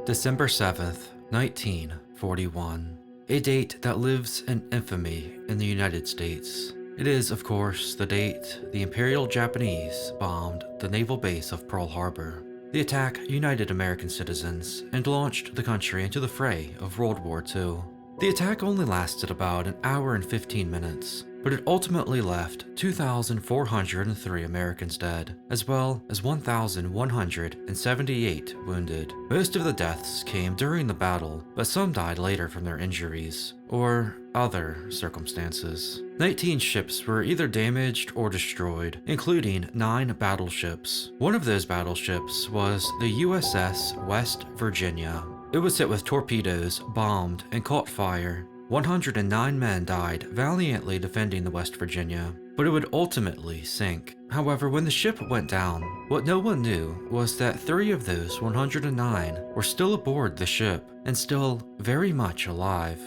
December 7th, 1941. A date that lives in infamy in the United States. It is, of course, the date the Imperial Japanese bombed the naval base of Pearl Harbor. The attack united American citizens and launched the country into the fray of World War II. The attack only lasted about an hour and 15 minutes, but it ultimately left 2,403 Americans dead, as well as 1,178 wounded. Most of the deaths came during the battle, but some died later from their injuries, or other circumstances. 19 ships were either damaged or destroyed, including 9 battleships. One of those battleships was the USS West Virginia. It was hit with torpedoes, bombed, and caught fire. 109 men died valiantly defending the West Virginia, but it would ultimately sink. However, when the ship went down, what no one knew was that 3 of those 109 were still aboard the ship and still very much alive.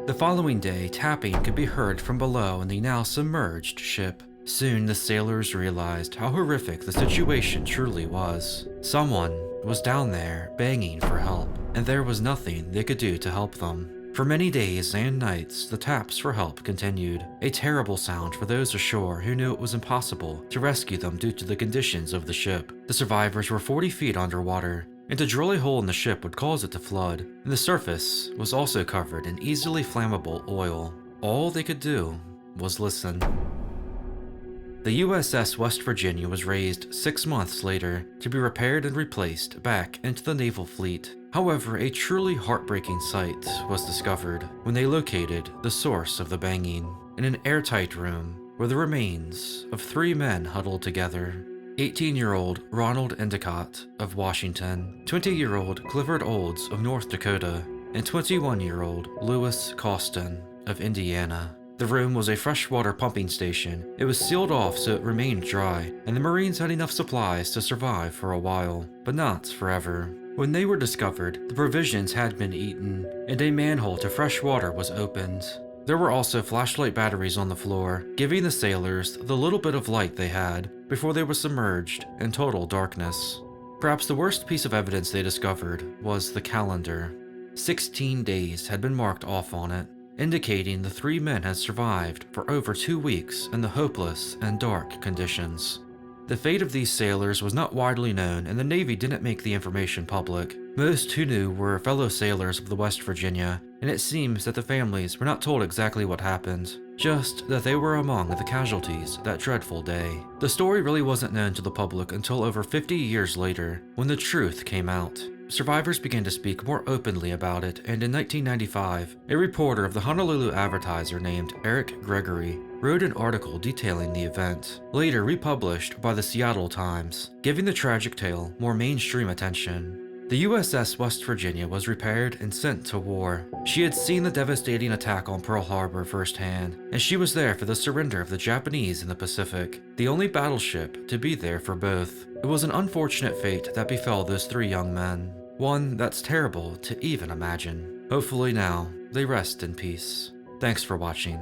The following day, tapping could be heard from below in the now submerged ship. Soon the sailors realized how horrific the situation truly was. Someone was down there begging for help, and there was nothing they could do to help them. For many days and nights, the taps for help continued, a terrible sound for those ashore who knew it was impossible to rescue them due to the conditions of the ship. The survivors were 40 feet underwater, and to drill a hole in the ship would cause it to flood, and the surface was also covered in easily flammable oil. All they could do was listen. The USS West Virginia was raised 6 months later to be repaired and replaced back into the naval fleet. However, a truly heartbreaking sight was discovered when they located the source of the banging in an airtight room where the remains of 3 men huddled together. 18-year-old Ronald Endicott of Washington, 20-year-old Clifford Olds of North Dakota, and 21-year-old Lewis Costin of Indiana. The room was a freshwater pumping station. It was sealed off so it remained dry, and the Marines had enough supplies to survive for a while, but not forever. When they were discovered, the provisions had been eaten, and a manhole to fresh water was opened. There were also flashlight batteries on the floor, giving the sailors the little bit of light they had before they were submerged in total darkness. Perhaps the worst piece of evidence they discovered was the calendar. 16 days had been marked off on it, indicating the 3 men had survived for over 2 weeks in the hopeless and dark conditions. The fate of these sailors was not widely known, and the Navy didn't make the information public. Most who knew were fellow sailors of the West Virginia, and it seems that the families were not told exactly what happened, just that they were among the casualties that dreadful day. The story really wasn't known to the public until over 50 years later, when the truth came out. Survivors began to speak more openly about it, and in 1995, a reporter of the Honolulu Advertiser named Eric Gregory wrote an article detailing the event, later republished by the Seattle Times, giving the tragic tale more mainstream attention. The USS West Virginia was repaired and sent to war. She had seen the devastating attack on Pearl Harbor firsthand, and she was there for the surrender of the Japanese in the Pacific, the only battleship to be there for both. It was an unfortunate fate that befell those 3 young men, one that's terrible to even imagine. Hopefully now, they rest in peace. Thanks for watching.